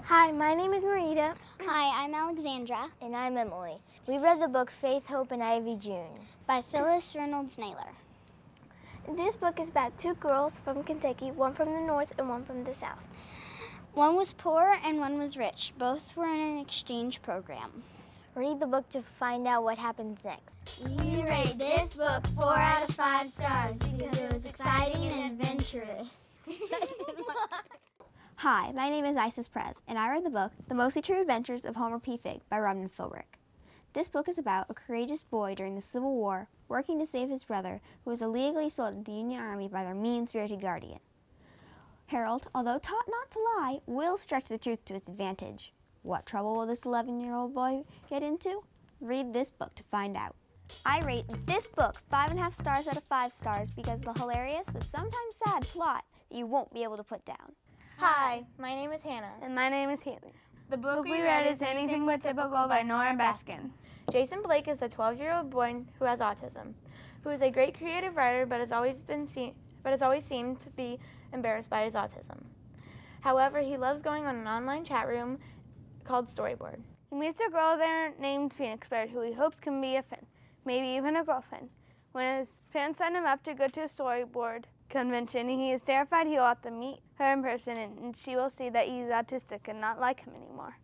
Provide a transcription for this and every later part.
Hi, my name is Marita. Hi, I'm Alexandra. And I'm Emily. We read the book Faith, Hope, and Ivy June By Phyllis Reynolds Naylor. This book is about two girls from Kentucky, one from the north and one from the south. One was poor and one was rich. Both were in an exchange program. Read the book to find out what happens next. We rate this book 4 out of 5 stars because it was exciting and adventurous. Hi, my name is Isis Prez, and I read the book The Mostly True Adventures of Homer P. Fig by Rodman Philbrick. This book is about a courageous boy during the Civil War working to save his brother, who was illegally sold to the Union Army by their mean-spirited guardian. Harold, although taught not to lie, will stretch the truth to its advantage. What trouble will this 11-year-old boy get into? Read this book to find out. I rate this book 5.5 stars out of 5 stars because of the hilarious but sometimes sad plot that you won't be able to put down. Hi, my name is Hannah. And my name is Haley. The book we read is Anything But Typical by Nora Baskin. Jason Blake is a 12-year-old boy who has autism, who is a great creative writer but has always seemed to be embarrassed by his autism. However, he loves going on an online chat room called Storyboard. He meets a girl there named Phoenix Bird who he hopes can be a friend, maybe even a girlfriend. When his parents sign him up to go to a storyboard convention, he is terrified he will have to meet her in person and she will see that he is autistic and not like him anymore.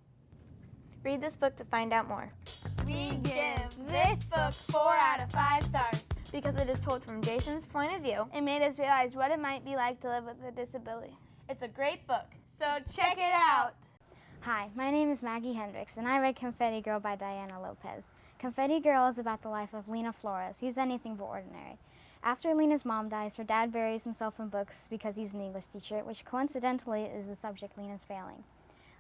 Read this book to find out more. We give this book 4 out of 5 stars. Because it is told from Jason's point of view. It made us realize what it might be like to live with a disability. It's a great book. So check it out. Hi, my name is Maggie Hendricks, and I read Confetti Girl by Diana Lopez. Confetti Girl is about the life of Lena Flores, who's anything but ordinary. After Lena's mom dies, her dad buries himself in books because he's an English teacher, which coincidentally is the subject Lena's failing.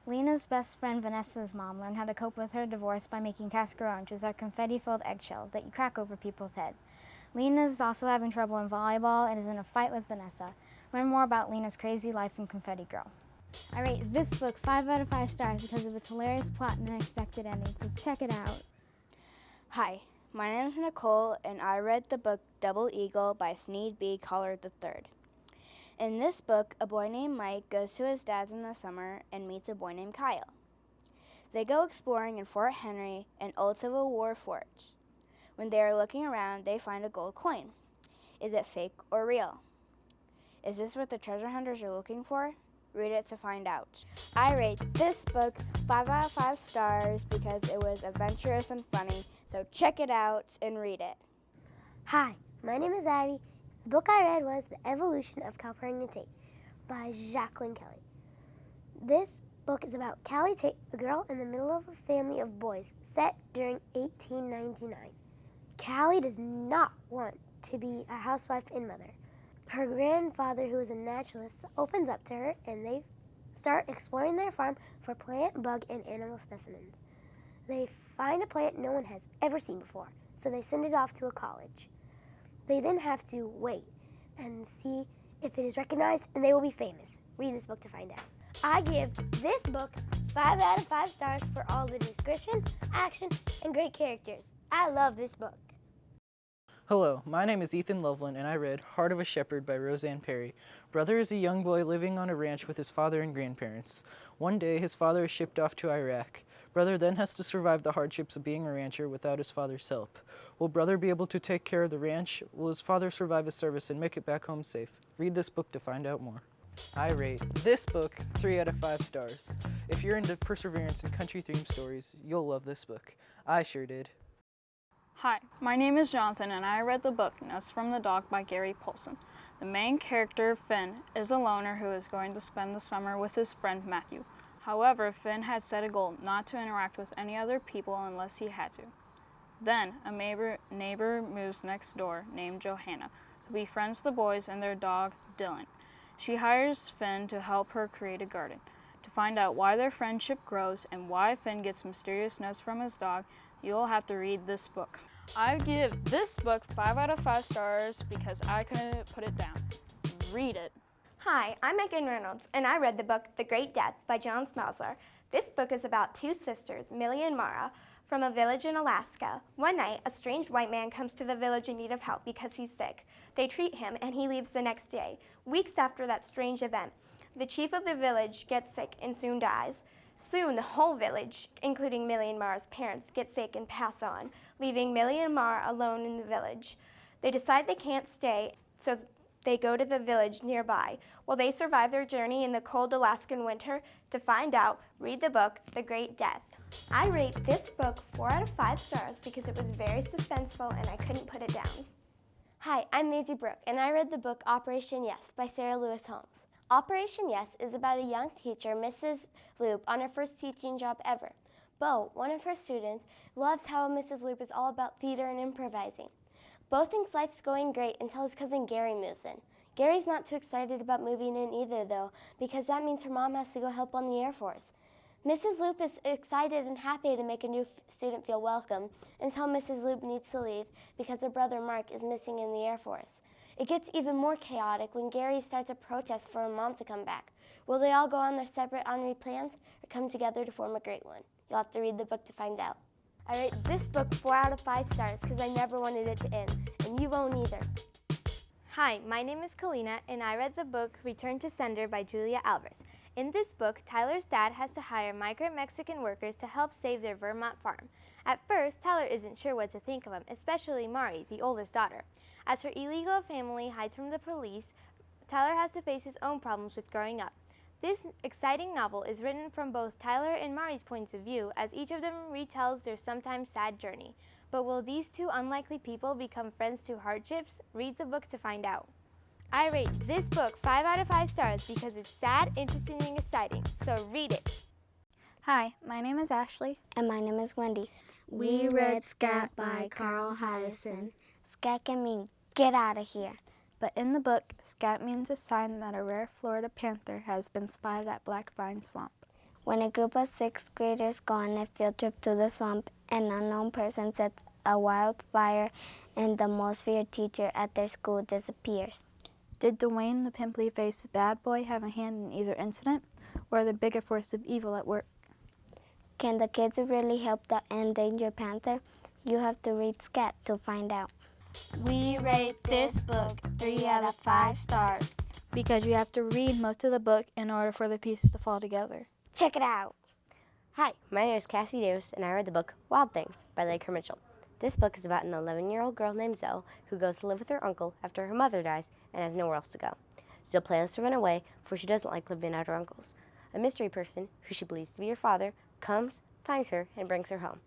Lena's best friend Vanessa's mom learned how to cope with her divorce by making cascarones, which are confetti-filled eggshells that you crack over people's head. Lena's also having trouble in volleyball and is in a fight with Vanessa. Learn more about Lena's crazy life in Confetti Girl. I rate this book 5 out of 5 stars because of its hilarious plot and unexpected ending, so check it out. Hi, my name is Nicole, and I read the book Double Eagle by Sneed B. Collard III. In this book, a boy named Mike goes to his dad's in the summer and meets a boy named Kyle. They go exploring in Fort Henry, an old Civil War fort. When they are looking around, they find a gold coin. Is it fake or real? Is this what the treasure hunters are looking for? Read it to find out. I rate this book 5 out of 5 stars because it was adventurous and funny, so check it out and read it. Hi, my name is Ivy. The book I read was The Evolution of Calpurnia Tate by Jacqueline Kelly. This book is about Callie Tate, a girl in the middle of a family of boys, set during 1899. Callie does not want to be a housewife and mother. Her grandfather, who is a naturalist, opens up to her and they start exploring their farm for plant, bug, and animal specimens. They find a plant no one has ever seen before, so they send it off to a college. They then have to wait and see if it is recognized and they will be famous. Read this book to find out. I give this book 5 out of 5 stars for all the description, action, and great characters. I love this book. Hello, my name is Ethan Loveland, and I read Heart of a Shepherd by Roseanne Perry. Brother is a young boy living on a ranch with his father and grandparents. One day, his father is shipped off to Iraq. Brother then has to survive the hardships of being a rancher without his father's help. Will Brother be able to take care of the ranch? Will his father survive his service and make it back home safe? Read this book to find out more. I rate this book 3 out of 5 stars. If you're into perseverance and country-themed stories, you'll love this book. I sure did. Hi, my name is Jonathan, and I read the book Notes from the Dog by Gary Paulson. The main character, Finn, is a loner who is going to spend the summer with his friend Matthew. However, Finn had set a goal not to interact with any other people unless he had to. Then, a neighbor moves next door named Johanna, who befriends the boys and their dog, Dylan. She hires Finn to help her create a garden. To find out why their friendship grows and why Finn gets mysterious notes from his dog, you'll have to read this book. I give this book 5 out of 5 stars because I couldn't put it down. Read it. Hi, I'm Megan Reynolds, and I read the book The Great Death by John Smelser. This book is about two sisters, Millie and Mara, from a village in Alaska. One night, a strange white man comes to the village in need of help because he's sick. They treat him, and he leaves the next day. Weeks after that strange event, the chief of the village gets sick and soon dies. Soon, the whole village, including Millie and Mara's parents, get sick and pass on, leaving Millie and Mara alone in the village. They decide they can't stay, so they go to the village nearby. While they survive their journey in the cold Alaskan winter, to find out, read the book, The Great Death. I rate this book 4 out of 5 stars because it was very suspenseful and I couldn't put it down. Hi, I'm Maisie Brooke, and I read the book Operation Yes by Sarah Lewis Holmes. Operation Yes is about a young teacher, Mrs. Loop, on her first teaching job ever. Bo, one of her students, loves how Mrs. Loop is all about theater and improvising. Bo thinks life's going great until his cousin Gary moves in. Gary's not too excited about moving in either, though, because that means her mom has to go help on the Air Force. Mrs. Loop is excited and happy to make a new student feel welcome until Mrs. Loop needs to leave because her brother Mark is missing in the Air Force. It gets even more chaotic when Gary starts a protest for her mom to come back. Will they all go on their separate honorary plans or come together to form a great one? You'll have to read the book to find out. I rate this book 4 out of 5 stars because I never wanted it to end, and you won't either. Hi, my name is Kalina, and I read the book Return to Sender by Julia Alvarez. In this book, Tyler's dad has to hire migrant Mexican workers to help save their Vermont farm. At first, Tyler isn't sure what to think of him, especially Mari, the oldest daughter. As her illegal family hides from the police, Tyler has to face his own problems with growing up. This exciting novel is written from both Tyler and Mari's points of view, as each of them retells their sometimes sad journey. But will these two unlikely people become friends through hardships? Read the book to find out. I rate this book 5 out of 5 stars because it's sad, interesting, and exciting, so read it. Hi, my name is Ashley. And my name is Wendy. We read Scat by Carl Hyacin. Scat can mean get out of here. But in the book, scat means a sign that a rare Florida panther has been spotted at Black Vine Swamp. When a group of 6th graders go on a field trip to the swamp, an unknown person sets a wildfire and the most feared teacher at their school disappears. Did Dwayne, the pimply-faced bad boy, have a hand in either incident, or the bigger force of evil at work? Can the kids really help the endangered panther? You have to read Scat to find out. We rate this book 3 out of 5 stars because you have to read most of the book in order for the pieces to fall together. Check it out. Hi, my name is Cassie Davis, and I read the book Wild Things by Laker Mitchell. This book is about an 11-year-old girl named Zoe who goes to live with her uncle after her mother dies and has nowhere else to go. Zoe plans to run away, for she doesn't like living at her uncle's. A mystery person, who she believes to be her father, comes, finds her, and brings her home.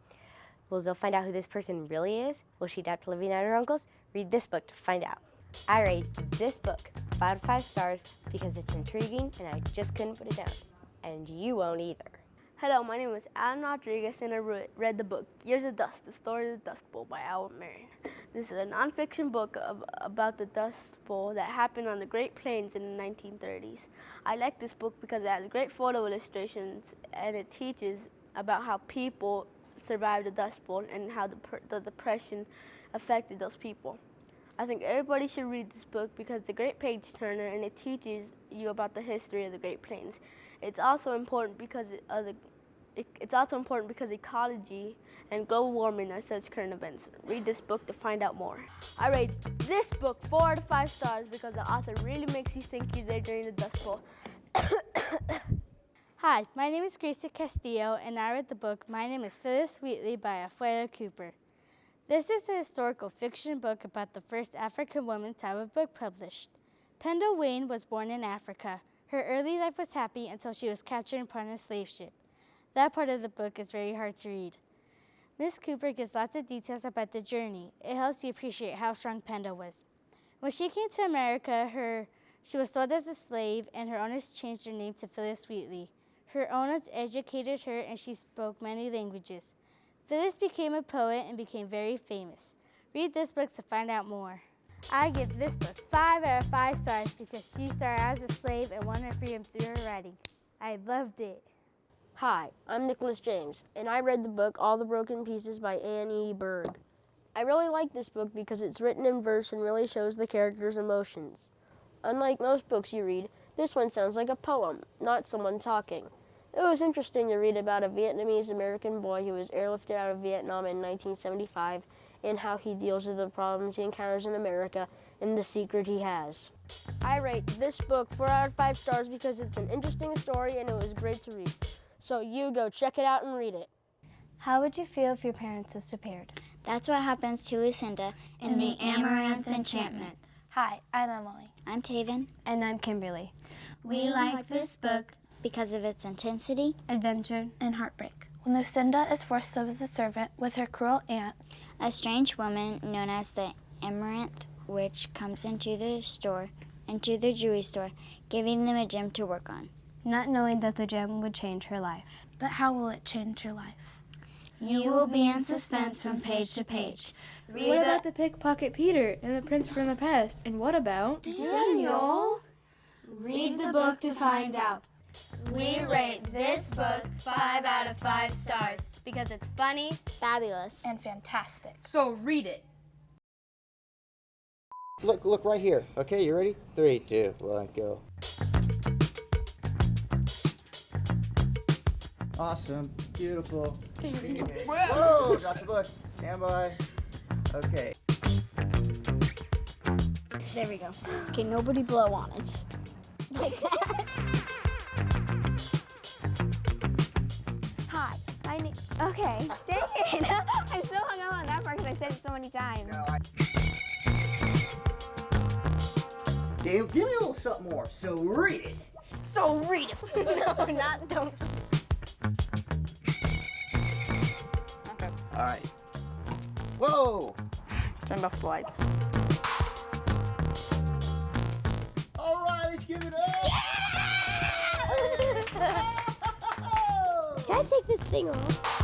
Will Zoe find out who this person really is? Will she adapt to living at her uncle's? Read this book to find out. I rate this book 5 out of 5 stars because it's intriguing and I just couldn't put it down. And you won't either. Hello, my name is Alan Rodriguez, and I read the book Years of Dust, The Story of the Dust Bowl by Albert Marion. This is a nonfiction book about the Dust Bowl that happened on the Great Plains in the 1930s. I like this book because it has great photo illustrations, and it teaches about how people survived the Dust Bowl and how the Depression affected those people. I think everybody should read this book because it's a great page-turner, and it teaches you about the history of the Great Plains. It's also important because ecology and global warming are such current events. Read this book to find out more. I rate this book 4 out of 5 stars because the author really makes you think you're there during the Dust Bowl. Hi, my name is Gracie Castillo, and I read the book My Name is Phyllis Wheatley by Afuela Cooper. This is a historical fiction book about the first African woman type of book published. Penda Wayne was born in Africa. Her early life was happy until she was captured and put on a slave ship. That part of the book is very hard to read. Miss Cooper gives lots of details about the journey. It helps you appreciate how strong Penda was. When she came to America, she was sold as a slave, and her owners changed her name to Phyllis Wheatley. Her owners educated her, and she spoke many languages. Phyllis became a poet and became very famous. Read this book to find out more. I give this book 5 out of 5 stars because she started as a slave and won her freedom through her writing. I loved it. Hi, I'm Nicholas James, and I read the book All the Broken Pieces by Anne E. Berg. I really like this book because it's written in verse and really shows the characters' emotions. Unlike most books you read, this one sounds like a poem, not someone talking. It was interesting to read about a Vietnamese American boy who was airlifted out of Vietnam in 1975 and how he deals with the problems he encounters in America and the secret he has. I rate this book 4 out of 5 stars because it's an interesting story and it was great to read. So you go check it out and read it. How would you feel if your parents disappeared? That's what happens to Lucinda in the Amaranth Enchantment. Hi, I'm Emily. I'm Taven. And I'm Kimberly. We like this book because of its intensity, adventure, and heartbreak. When Lucinda is forced to live as a servant with her cruel aunt, a strange woman known as the Amaranth Witch comes into the jewelry store, giving them a gem to work on. Not knowing that the gem would change her life. But how will it change your life? You will be in suspense from page to page. What about the pickpocket Peter and the prince from the past? And what about Daniel? Read the book to find out. We rate this book 5 out of 5 stars because it's funny, fabulous, and fantastic. So read it. Look right here. Okay, you ready? 3, 2, 1, go. Awesome. Beautiful. Whoa! Drop the book. Stand by. Okay. There we go. Okay, nobody blow on it. Like that. Hi, my name. Okay, dang it. I'm so hung up on that part because I said it so many times. Dave, give me a little something more. So read it. So read it. No, not don't. Okay. All right. Whoa! Turned off the lights. All right, let's give it up. Can I take this thing off?